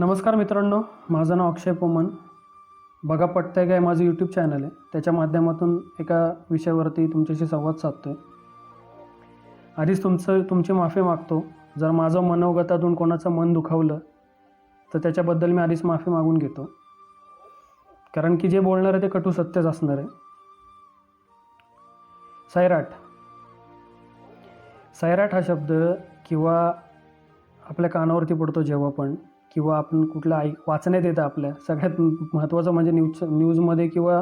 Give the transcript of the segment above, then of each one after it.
नमस्कार मित्रांनो, माझं नाव अक्षय पोमन. बघा पटतंय काय माझं यूट्यूब चॅनल आहे. त्याच्या माध्यमातून एका विषयावरती तुमच्याशी संवाद साधतो आहे. आधीच तुमची माफी मागतो. जर माझं मनोगतातून कोणाचं मन दुखावलं तर त्याच्याबद्दल मी आधीच माफी मागून घेतो, कारण की जे बोलणार आहे ते कटू सत्यच असणार आहे. सैराट हा शब्द किंवा आपल्या कानावरती पडतो जेव्हा पण, किंवा आपण कुठलं वाचण्यात येतं, आपल्या सगळ्यात महत्त्वाचं म्हणजे न्यूजमध्ये किंवा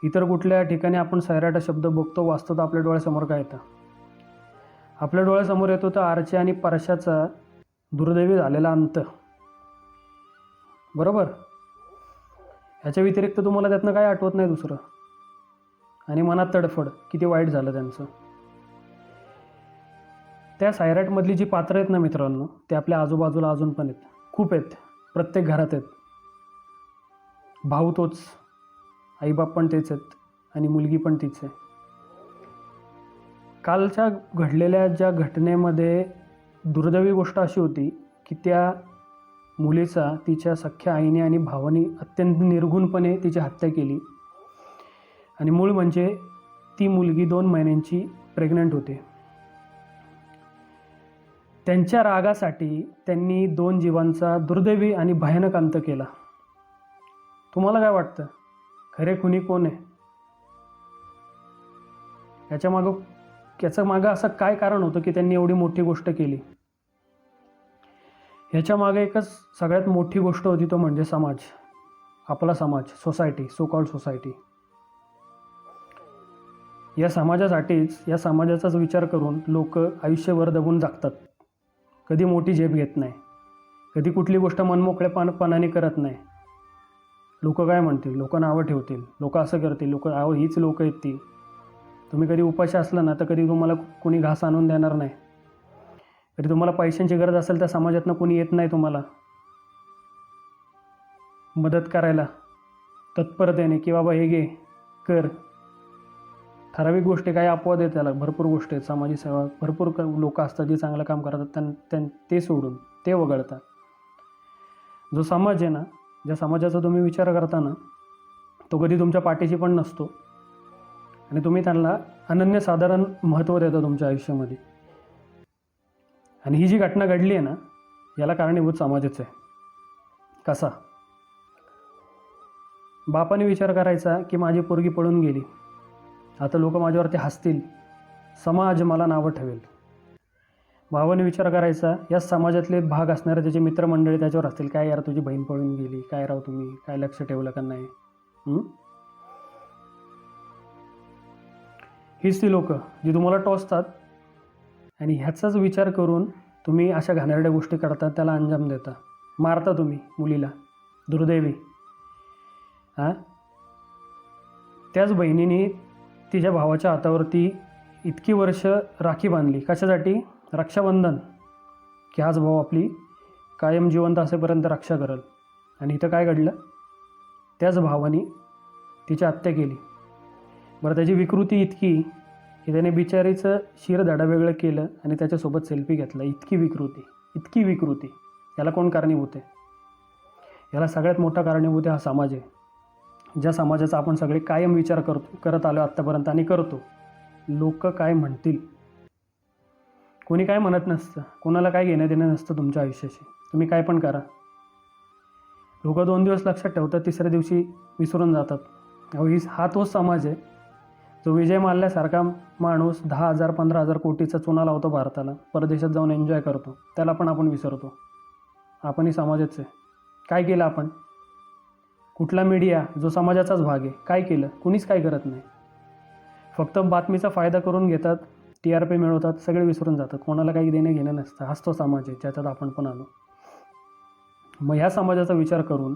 इतर कुठल्या ठिकाणी आपण सैराट हा शब्द बघतो, वाचतो, तर आपल्या डोळ्यासमोर काय येतं? आपल्या डोळ्यासमोर येतो तर आरचे आणि परशाचा दुर्दैवी झालेला अंत. बरोबर? ह्याच्या व्यतिरिक्त तुम्हाला त्यातनं काय आठवत नाही दुसरं. आणि मनात तडफड, किती वाईट झालं त्यांचं. त्या सैराटमधली जी पात्रं आहेत ना मित्रांनो, ते आपल्या आजूबाजूला अजून पण आहेत, खूप आहेत, प्रत्येक घरात आहेत. भाऊ तोच, आईबाप पण तेच आहेत आणि मुलगी पण तीच आहे. कालच्या घडलेल्या ज्या घटनेमध्ये दुर्दैवी गोष्ट अशी होती की त्या मुलीचा तिच्या सख्ख्या आईने आणि भावाने अत्यंत निर्घुणपणे तिची हत्या केली. आणि मूळ म्हणजे ती मुलगी 2 महिन्यांची प्रेग्नंट होते. त्यांच्या रागासाठी त्यांनी 2 जीवांचा दुर्दैवी आणि भयानक अंत केला. तुम्हाला काय वाटतं, खरे खुनी कोण आहे? याच्या मागं असं काय कारण होतं की त्यांनी एवढी मोठी गोष्ट केली? ह्याच्या मागे एकच सगळ्यात मोठी गोष्ट होती, तो म्हणजे समाज. आपला समाज, सोसायटी, सो कॉल्ड सोसायटी. या समाजाचाच विचार करून लोक आयुष्यभर दबून जगतात. कधी मोठी झेप घेत नाही, कधी कुठली गोष्ट मनमोकळेपणाने करत नाही. लोक काय म्हणतील, लोक नावं ठेवतील, लोक असं करतील, हीच लोक आहेत ती. तुम्ही कधी उपाशी असला ना तर कधी तुम्हाला कोणी घास आणून देणार नाही. कधी तुम्हाला पैशांची गरज असेल तर समाजातनं कोणी येत नाही तुम्हाला मदत करायला तत्परतेने, की बाबा हे घे कर. ठराविक गोष्टी, काही अपवाद आहेत त्याला, भरपूर गोष्टी आहेत. सामाजिक सेवा भरपूर लोक असतात जे चांगलं काम करतात, ते सोडून ते वगळतात. जो समाज आहे ना, ज्या समाजाचा तुम्ही विचार करता ना, तो कधी तुमच्या पाठीशी पण नसतो आणि तुम्ही त्यांना अनन्यसाधारण महत्त्व देता तुमच्या आयुष्यामध्ये. आणि ही जी घटना घडली आहे ना, याला कारणीभूत समाजच आहे. कसा? बापाने विचार करायचा की माझी पोरगी पळून गेली, आता लोक माझ्यावरती हसतील, समाज मला नावं ठेवेल. भावाने विचार करायचा, या समाजातले भाग असणारे त्याचे मित्रमंडळी त्याच्यावर हसतील, काय यार तुझी बहीण पळून गेली, काय राव तुम्ही काय लक्ष ठेवलं का नाही. हीच ती लोक जी तुम्हाला टोचतात आणि ह्याचाच विचार करून तुम्ही अशा घाणेरड्या गोष्टी करता, त्याला अंजाम देता, मारता तुम्ही मुलीला दुर्दैवी. त्याच बहिणीने तिच्या भावाच्या हातावरती इतकी वर्ष राखी बांधली. कशासाठी? रक्षाबंधन, की हाच भाऊ आपली कायम जिवंत असेपर्यंत रक्षा करेल. आणि इथं काय घडलं? त्याच भावाने तिची हत्या केली. बरं, त्याची विकृती इतकी की त्याने बिचारीचं शिरधडा वेगळं केलं आणि त्याच्यासोबत सेल्फी घेतला. इतकी विकृती. याला कोण कारणीभूत आहे? याला सगळ्यात मोठा कारणीभूत हा समाज आहे, ज्या समाजाचा आपण सगळे कायम विचार करत आलो आत्तापर्यंत आणि करतो. लोक काय म्हणतील? कोणी काय म्हणत नसतं, कोणाला काय घेणं देणं नसतं तुमच्या आयुष्याशी. तुम्ही काय पण करा, लोक 2 दिवस लक्षात ठेवतात, तिसऱ्या दिवशी विसरून जातात. हा तोच समाज आहे जो विजय माल्यासारखा माणूस 10,000 15,000 कोटीचा चुना लावतो भारताला, परदेशात जाऊन एन्जॉय करतो, त्याला पण आपण विसरतो. आपणही समाजाच आहे. काय केलं आपण? कुठला मीडिया जो समाजाचाच भाग आहे, काय केलं? कुणीच काय करत नाही. फक्त बातमीचा फायदा करून घेतात, TRP मिळवतात, सगळे विसरून जातात. कोणाला काही देणं घेणं नसतं. हाच तो समाज आहे ज्याच्यात आपण पण आलो. मग ह्या समाजाचा विचार करून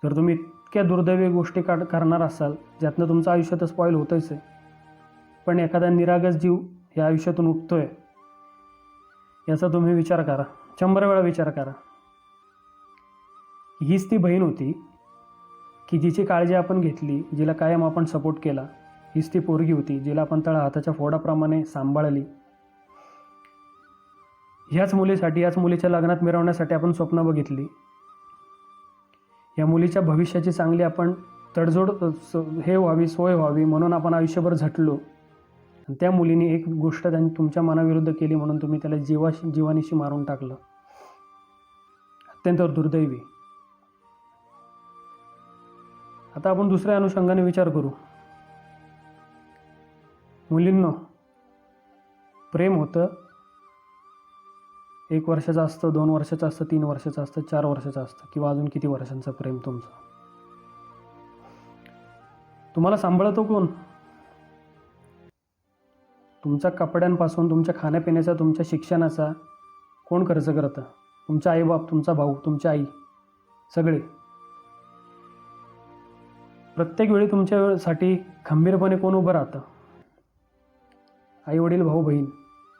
जर तुम्ही इतक्या दुर्दैवी गोष्टी करणार असाल, ज्यातनं तुमचं आयुष्य तर स्पॉईल होतंच आहे, पण एखादा निरागस जीव ह्या आयुष्यातून उठतोय, याचा तुम्ही विचार करा, 100 वेळा विचार करा. हीच ती बहीण होती की जिची काळजी आपण घेतली, जिला कायम आपण सपोर्ट केला. हीच ती पोरगी होती जिला आपण तळा हाताच्या फोडाप्रमाणे सांभाळली. ह्याच मुलीच्या लग्नात मिरवण्यासाठी आपण स्वप्न बघितली. या मुलीच्या भविष्याची चांगली आपण तडजोड हे व्हावी, सोय व्हावी म्हणून आपण आयुष्यभर झटलो. आणि त्या मुलीने एक गोष्ट त्यांनी तुमच्या मनाविरुद्ध केली म्हणून तुम्ही त्याला जीवानिशी मारून टाकलं. अत्यंत दुर्दैवी. आता आपण दुसऱ्या अनुषंगाने विचार करू. मुलींनो, प्रेम होतं 1 वर्षाचं असतं, 2 वर्षाचं असतं, 3 वर्षाचं असतं, 4 वर्षाचं असतं, किंवा अजून किती वर्षांचं प्रेम तुमचं. तुम्हाला सांभाळतो कोण? तुमच्या कपड्यांपासून, तुमच्या खाण्यापिण्याचा, तुमच्या शिक्षणाचा कोण खर्च करतं? तुमचा आईबाप, तुमचा भाऊ, तुमची आई, सगळे. प्रत्येक वेळी तुमच्यासाठी खंबीरपणे कोण उभं राहतं? आई वडील, भाऊ बहीण,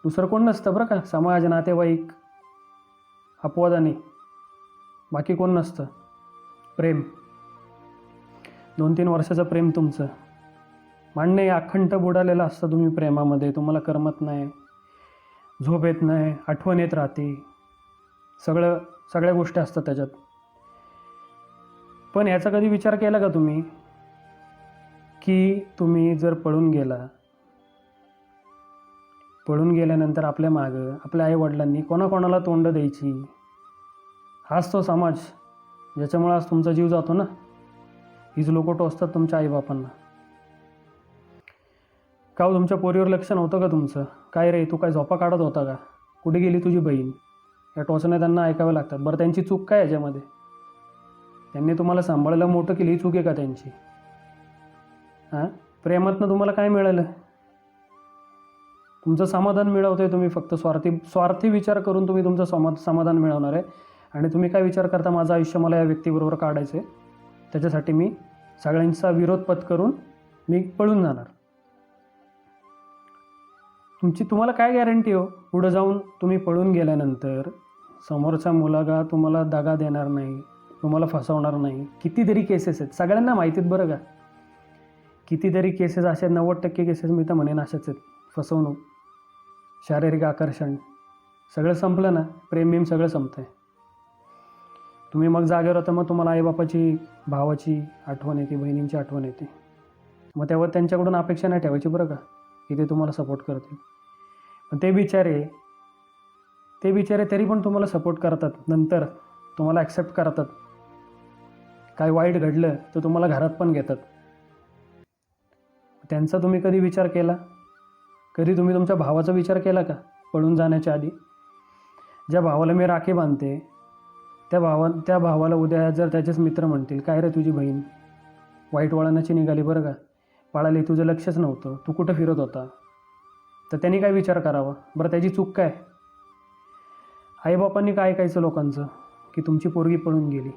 दुसरं कोण नसतं बरं का. समाज, नातेवाईक, अपवादाने, बाकी कोण नसतं. प्रेम, 2-3 वर्षाचं प्रेम तुमचं. मान्य आहे, अखंड बुडालेलं असतं तुम्ही प्रेमामध्ये. तुम्हाला करमत नाही, झोप येत नाही, आठवण येत राहते, सगळ्या गोष्टी असतात त्याच्यात. पण याचा कधी विचार केला का तुम्ही की तुम्ही जर पळून गेल्यानंतर आपल्या मागं आपल्या आईवडिलांनी कोणाकोणाला तोंड द्यायची? हाच तो समाज ज्याच्यामुळे आज तुमचा जीव जातो ना. हीच लोकं टोचतात तुमच्या आईबापांना. का हो, तुमच्या पोरीवर लक्ष नव्हतं का तुमचं? काय रे, तू काय झोपा काढत होता का? कुठे गेली तुझी बहीण? या टोचण्या त्यांना ऐकाव्या लागतात. बरं, त्यांची चूक काय याच्यामध्ये? त्यांनी तुम्हाला सांभाळलं, मोठं केलं, ही चूक आहे का त्यांची? प्रेमातनं तुम्हाला काय मिळालं? तुमचं समाधान मिळवतोय तुम्ही. फक्त स्वार्थी विचार करून तुम्ही तुमचं समाधान मिळवणार आहे. आणि तुम्ही काय विचार करता? माझं आयुष्य मला या व्यक्तीबरोबर काढायचं आहे, त्याच्यासाठी मी सगळ्यांचा विरोध पत्करून मी पळून जाणार. तुम्हाला काय गॅरंटी हो? पुढं जाऊन तुम्ही पळून गेल्यानंतर समोरचा मुलगा तुम्हाला दगा देणार नाही, तुम्हाला फसवणार नाही. कितीतरी केसेस आहेत, सगळ्यांना माहिती आहेत बरं का. कितीतरी केसेस अशा, 90% केसेस मी तर म्हणेन अशाच आहेत. फसवणूक, शारीरिक आकर्षण, सगळं संपलं ना, प्रेम सगळं संपतं आहे. तुम्ही मग जागेवर होता, मग तुम्हाला आईबापाची, भावाची आठवण येते, बहिणींची आठवण येते. मग तेव्हा त्यांच्याकडून अपेक्षा नाही ठेवायची बरं का की ते तुम्हाला सपोर्ट करतील. पण ते बिचारे तरी पण तुम्हाला सपोर्ट करतात. नंतर तुम्हाला ॲक्सेप्ट करतात. काय वाईट घडलं तर तुम्हाला घरात पण घेतात. त्यांचा तुम्ही कधी विचार केला? कधी तुम्ही तुमच्या भावाचा विचार केला का पळून जाण्याच्या आधी? ज्या भावाला मी राखी बांधते, त्या भावाला उद्या जर त्याचेच मित्र म्हणतील, काय रे तुझी बहीण वाईट वळणाची निघाली बरं का, पळाली, तुझं लक्षच नव्हतं, तू कुठं फिरत होता, तर त्यांनी काय विचार करावा? बरं, त्याची चूक काय? आईबापांनी काय ऐकायचं लोकांचं की तुमची पोरगी पळून गेली?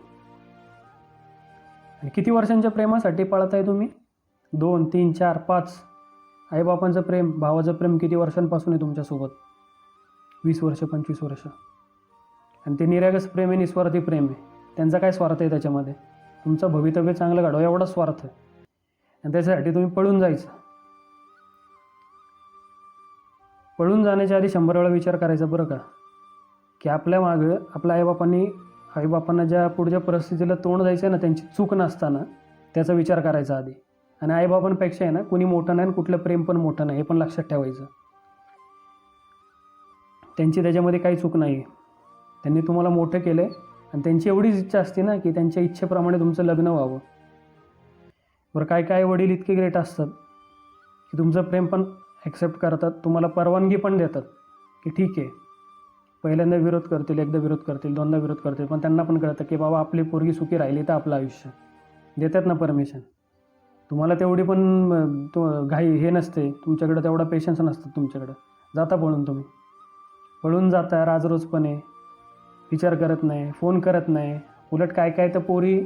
आणि किती वर्षांच्या प्रेमासाठी पळताय तुम्ही? 2, 3, 4, 5. आईबापांचं प्रेम, भावाचं प्रेम किती वर्षांपासून आहे तुमच्यासोबत? 20 वर्ष, 25 वर्ष. आणि ते निरागस प्रेम आहे, निस्वार्थी प्रेम आहे. त्यांचा काय स्वार्थ आहे त्याच्यामध्ये? तुमचं भवितव्य चांगलं घडवा, एवढा स्वार्थ आहे. आणि त्याच्यासाठी तुम्ही पळून जायचं. पळून जाण्याच्या आधी 100 वेळा विचार करायचा बरं का की आपल्या मागं आपल्या आईबापांना ज्या पुढच्या परिस्थितीला तोंड द्यायचं आहे ना, त्यांची चूक नसताना त्याचा विचार करायचा आधी. आणि आईबापांपेक्षा आहे ना कुणी मोठं नाही आणि कुठलं प्रेम पण मोठं नाही, हे पण लक्षात ठेवायचं. त्यांची त्याच्यामध्ये काही चूक नाही आहे. त्यांनी तुम्हाला मोठं केलं आहे आणि त्यांची एवढीच इच्छा असते ना की त्यांच्या इच्छेप्रमाणे तुमचं लग्न व्हावं. बरं, काय वडील इतके ग्रेट असतात की तुमचं प्रेम पण ॲक्सेप्ट करतात, तुम्हाला परवानगी पण देतात की ठीक आहे, पहिल्यांदा विरोध करतील, एकदा विरोध करतील, दोनदा विरोध करतील, पण त्यांना पण कळतं की बाबा आपली पोरगी सुखी राहिली तर आपलं आयुष्य. देतात ना परमिशन. तुम्हाला तेवढी पण घाई हे नसते, तुमच्याकडं तेवढा पेशन्स नसतात तुमच्याकडं. जाता तुम्ही पळून जाता राजरोजपणे, विचार करत नाही, फोन करत नाही. उलट काय तर पोरी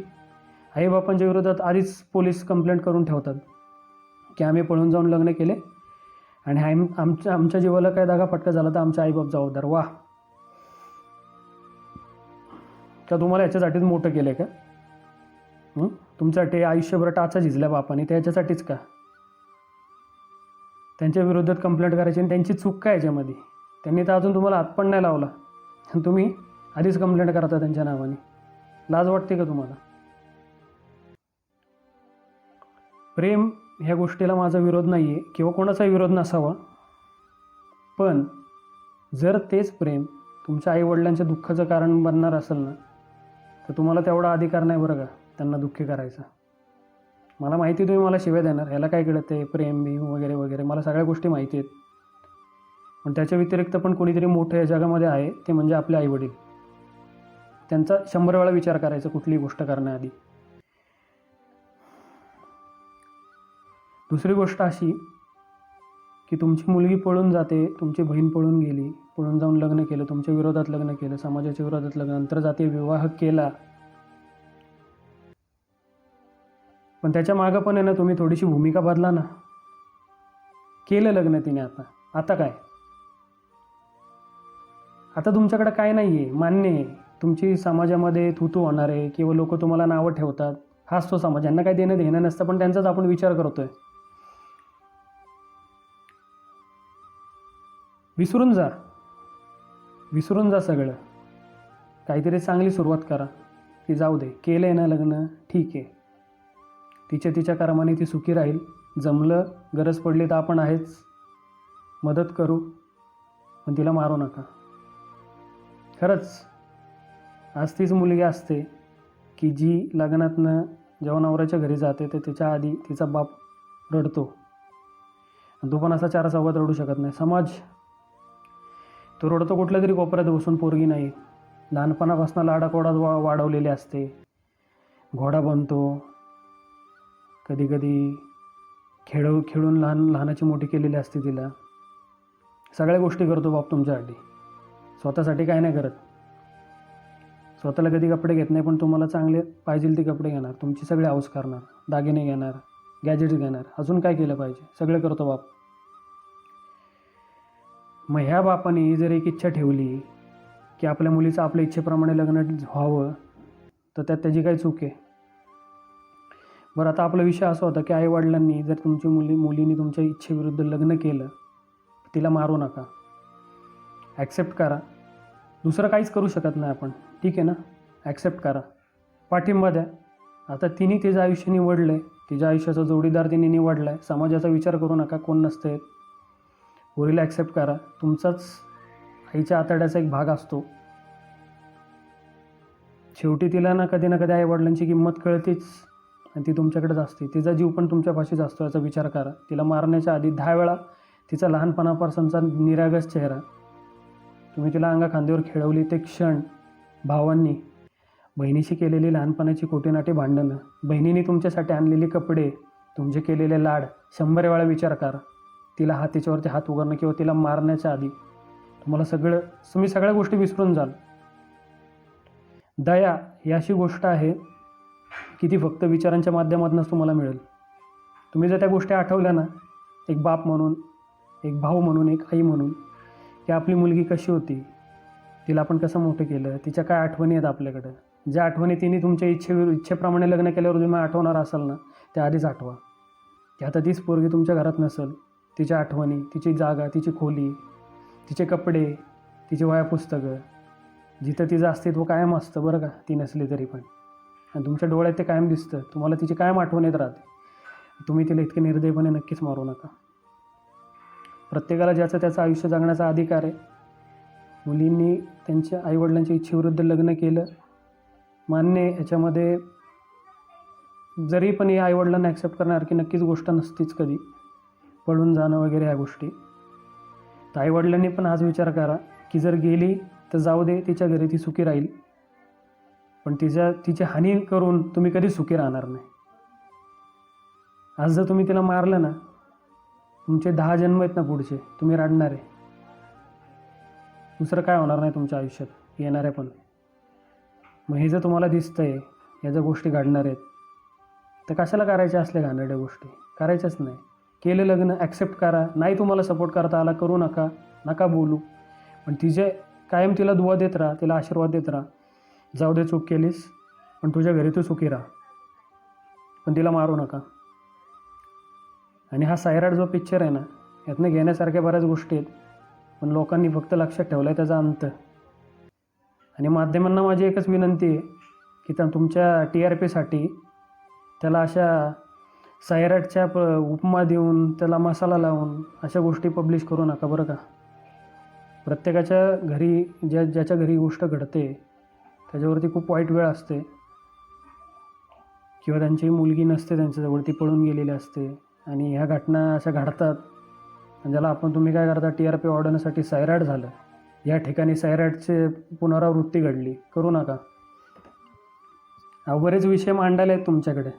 आईबापांच्या विरोधात आधीच पोलीस कंप्लेंट करून ठेवतात की आम्ही पळून जाऊन लग्न केले आणि आमच्या जीवाला काय दागा फटका झाला तर आमचे आईबाप जबाबदार. वा, का तुम्हाला याच्यासाठीच मोठं केलं आहे का? तुमच्यासाठी आयुष्यभर टाचा झिजल्या बापाने, त्याच्यासाठीच का? त्यांच्या विरोधात कंप्लेंट करायची आणि त्यांची चूक काय याच्यामध्ये? त्यांनी तर अजून तुम्हाला हात पण नाही लावला आणि तुम्ही आधीच कंप्लेंट करता त्यांच्या नावाने. लाज वाटते का तुम्हाला? प्रेम ह्या गोष्टीला माझा विरोध नाही आहे किंवा कोणाचाही विरोध नसावा, पण जर तेच प्रेम तुमच्या आईवडिलांच्या दुःखाचं कारण बनणार असेल ना, तर तुम्हाला तेवढा अधिकार नाही बरं का त्यांना दुःखी करायचा. मला माहिती तुम्ही मला शिव्या देणार, ह्याला काय कळतं आहे प्रेम बिम वगैरे वगैरे, मला सगळ्या गोष्टी माहिती आहेत. पण त्याच्या व्यतिरिक्त पण कोणीतरी मोठं या जगामध्ये आहे, ते म्हणजे आपले आईवडील. त्यांचा 100 वेळा विचार करायचा कुठलीही गोष्ट करण्याआधी. दुसरी गोष्ट अशी की तुमची मुलगी पळून जाते, तुमची बहीण पळून गेली, पळून जाऊन लग्न केलं, तुमच्या विरोधात लग्न केलं, समाजाच्या विरोधात लग्न, नंतर जाती विवाह केला, पण त्याच्या मागं पण आहे ना तुम्ही थोडीशी भूमिका बदला ना. केलं लग्न तिने, आता काय? आता तुमच्याकडे काय नाही आहे, मान्य आहे. तुमची समाजामध्ये थुतू होणार आहे किंवा लोक तुम्हाला नावं ठेवतात, हाच तो समाज, यांना काही देणं नसतं, पण त्यांचाच आपण विचार करतोय. विसरून जा सगळं. काहीतरी चांगली सुरुवात करा की जाऊ दे, केलं आहे ना लग्न, ठीक आहे, तिच्या कर्माने ती सुखी राहील. जमलं, गरज पडली तर आपण आहेच, मदत करू, पण तिला मारू नका. खरंच आज तीच मुलगी असते की जी लग्नातनं जेव्हा नवऱ्याच्या घरी जाते तर तिच्या आधी तिचा बाप रडतो, आणि तो पण असा 4 चौघात रडू शकत नाही. समाज तो रडतो कुठल्या तरी कोपऱ्यात बसून, पोरगी नाही, लहानपणापासून लाडाकोडात वाढवलेली असते, घोडा बनतो, कधी कधी खेळून लहानाची मोठी केलेली असते तिला. सगळ्या गोष्टी करतो बाप तुमच्यासाठी, स्वतःसाठी काय नाही करत. स्वतःला कधी कपडे घेत नाही, पण तुम्हाला चांगले पाहिजे ते कपडे घेणार, तुमची सगळी हौस करणार, दागिने घेणार, गॅजेट्स घेणार, अजून काय केलं पाहिजे, सगळं करतो बाप. मग ह्या बापाने जर एक इच्छा ठेवली की आपल्या मुलीचं आपल्या इच्छेप्रमाणे लग्न व्हावं, तर त्यात त्याची काय चूक आहे? बरं, आता आपला विषय असा होता की आईवडिलांनी जर तुमची मुलीने तुमच्या इच्छेविरुद्ध लग्न केलं, तिला मारू नका, ॲक्सेप्ट करा. दुसरं काहीच करू शकत नाही आपण, ठीक आहे ना, ॲक्सेप्ट करा, पाठिंबा द्या. आता तिने तिचं आयुष्य निवडलं आहे, तिच्या आयुष्याचा जोडीदार तिने निवडला आहे, समाजाचा विचार करू नका, कोण नसते. पोरीला ॲक्सेप्ट करा, तुमचाच आईच्या आतड्याचा एक भाग असतो. शेवटी तिला ना कधी आईवडिलांची किंमत कळतेच, आणि ती तुमच्याकडेच असते. तिचा जीव पण तुमच्यापाशीच असतो, याचा विचार करा. तिला मारण्याच्या आधी 10 वेळा तिचा लहानपणापासूनचा निरागस चेहरा, तुम्ही तिला अंगाखांद्यावर खेळवली ते क्षण, भावांनी बहिणीशी केलेली लहानपणाची कोटीनाटी भांडणं, बहिणीने तुमच्यासाठी आणलेली कपडे, तुमचे केलेले लाड, 100 वेळा विचार करा. तिला तिच्यावरती हात उगारणं किंवा तिला मारण्याच्या आधी तुम्ही सगळ्या गोष्टी विसरून जाल. दया ही अशी गोष्ट आहे की ती फक्त विचारांच्या माध्यमातूनच तुम्हाला मिळेल. तुम्ही जर त्या गोष्टी आठवल्या ना, एक बाप म्हणून, एक भाऊ म्हणून, एक आई म्हणून, की आपली मुलगी कशी होती, तिला आपण कसं मोठं केलं, तिच्या काय आठवणी आहेत आपल्याकडं, ज्या आठवणी तिने तुमच्या इच्छेप्रमाणे लग्न केल्यावर तुम्ही आठवणार असाल ना, त्या आधीच आठवा. की आता तीच पोरगी तुमच्या घरात नसेल, तिच्या आठवणी, तिची जागा, तिची खोली, तिचे कपडे, तिची वह्या पुस्तकं, जिथं तिचं अस्तित्व कायम असतं बरं का, ती नसली तरी पण, आणि तुमच्या डोळ्यात ते कायम दिसतं, तुम्हाला तिची कायम आठवण येत राहते. तुम्ही तिला इतके निर्दयपणे नक्कीच मारू नका. प्रत्येकाला ज्याचं त्याचं आयुष्य जगण्याचा अधिकार आहे. मुलींनी त्यांच्या आईवडिलांच्या इच्छेविरुद्ध लग्न केलं, मान्य आहे, याच्यामध्ये जरी पण हे आईवडिलांना ॲक्सेप्ट करणार की नक्कीच गोष्ट नसतीच कधी, पळून जाणं वगैरे ह्या गोष्टी. तर आईवडिलांनी पण आज विचार करा की जर गेली तर जाऊ दे, तिच्या घरी ती सुखी राहील, पण तिची हानी करून तुम्ही कधी सुखी राहणार नाही. आज जर तुम्ही तिला मारलं ना, तुमचे 10 जन्म आहेत ना पुढचे, तुम्ही रडणार आहे. दुसरं काय होणार नाही तुमच्या आयुष्यात येणार आहे. पण मग हे जर तुम्हाला दिसतंय या ज्या गोष्टी घडणार आहेत, तर कशाला करायच्या असल्या घाणेरड्या गोष्टी? करायच्याच नाही. केलं लग्न, ॲक्सेप्ट करा. नाही तुम्हाला सपोर्ट करता आला, करू नका बोलू, पण कायम तिला दुआ देत राहा, तिला आशीर्वाद देत राहा. जाऊ दे, चूक केलीस, पण तुझ्या घरी तू सुखी राहा, पण तिला मारू नका. आणि हा सैराट जो पिक्चर आहे ना, यातनं घेण्यासारख्या बऱ्याच गोष्टी आहेत, पण लोकांनी फक्त लक्षात ठेवला आहे त्याचा अंत. आणि माध्यमांना माझी एकच विनंती आहे की तुमच्या TRPसाठी त्याला अशा सैराटच्या उपमा देऊन त्याला मसाला लावून अशा गोष्टी पब्लिश करू नका बरं का. प्रत्येकाच्या घरी ज्याच्या घरी गोष्ट घडते त्याच्यावरती खूप वाईट वेळ असते, किंवा त्यांची मुलगी नसते त्यांच्याजवळ, ती पळून गेलेली असते आणि ह्या घटना अशा घडतात. आणि ज्याला तुम्ही काय करता, TRP वाढवण्यासाठी सैराट झालं, या ठिकाणी सैराटचे पुनरावृत्ती घडली, करू नका. बरेच विषय मांडायला आहेत तुमच्याकडे.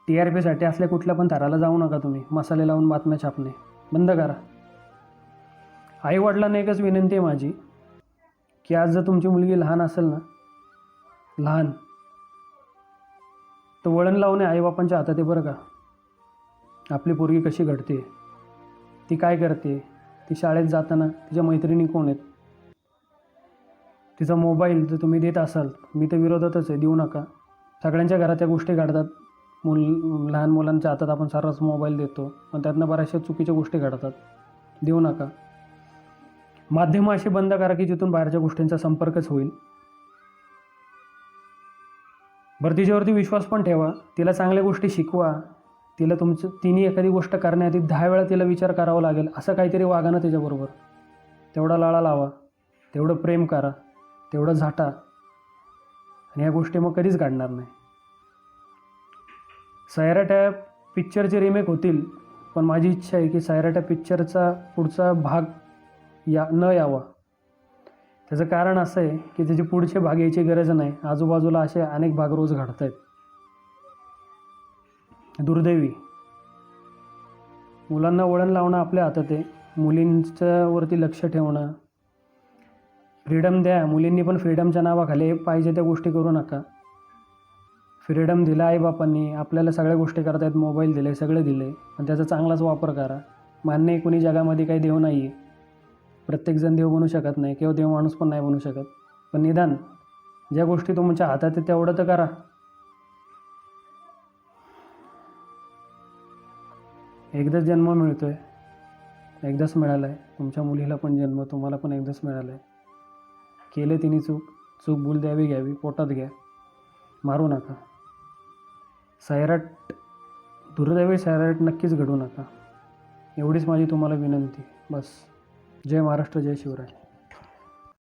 TRPसाठी असल्या कुठल्या पण थराला जाऊ नका तुम्ही. मसाले लावून बातम्या छापणे बंद करा. आईवडिलांना एकच विनंती आहे माझी, की आज जर तुमची मुलगी लहान असेल ना, लहान, तर वळण लावणे आईबापांच्या हातात आहे बरं का. आपली पोरगी कशी घडते, ती काय करते, ती शाळेत जाताना तिच्या मैत्रिणी कोण आहेत, तिचा मोबाईल जर तुम्ही देत असाल, मी तर विरोधातच आहे, देऊ नका. सगळ्यांच्या घरात त्या गोष्टी घडतात. लहान मुलांच्या हातात आपण सर्रास मोबाईल देतो, पण त्यातनं बऱ्याचशा चुकीच्या गोष्टी घडतात, देऊ नका. माध्यमं अशी बंद करा की जिथून बाहेरच्या गोष्टींचा संपर्कच होईल. बरं, तिच्यावरती विश्वास पण ठेवा, तिला चांगल्या गोष्टी शिकवा. तिने एखादी गोष्ट करण्याआधी 10 वेळा तिला विचार करावा लागेल असं काहीतरी वागा ना तिच्याबरोबर. तेवढा लाळा लावा, तेवढं प्रेम करा, तेवढं झाटा, आणि ह्या गोष्टी मग कधीच घडणार नाही. सैराट या पिक्चरचे रिमेक होतील, पण माझी इच्छा आहे की सैराट या पिक्चरचा पुढचा भाग न यावा. त्याचं कारण असं आहे की त्याचे पुढचे भाग यायची गरज नाही. आजूबाजूला असे अनेक भाग रोज घडत आहेत. दुर्दैवी. मुलांना वळण लावणं आपल्या हातात आहे. मुलींच्यावरती लक्ष ठेवणं, फ्रीडम द्या. मुलींनी पण फ्रीडमच्या नावाखाली पाहिजे त्या गोष्टी करू नका. फ्रीडम दिला आईबापांनी, आपल्याला सगळ्या गोष्टी करता आहेत, मोबाईल दिले, सगळे दिले, पण त्याचा चांगलाच वापर करा. मान्य आहे, कोणी जगामध्ये काही देव नाही आहे, प्रत्येकजण देव बनू शकत नाही, किंवा देव माणूस पण नाही बनू शकत, पण निदान ज्या गोष्टी तुमच्या हातात आहे तेवढं तर करा. एकदाच जन्म मिळतो आहे, एकदाच मिळाला आहे. तुमच्या मुलीला पण जन्म तुम्हाला पण एकदाच मिळाला आहे. केलं तिने चूक भूल द्यावी घ्यावी, पोटात घ्या, मारू नका. सैराट, दुर्दैवी सैराट नक्कीच घडू नका. एवढीच माझी तुम्हाला विनंती. बस. जय महाराष्ट्र, जय शिवराय.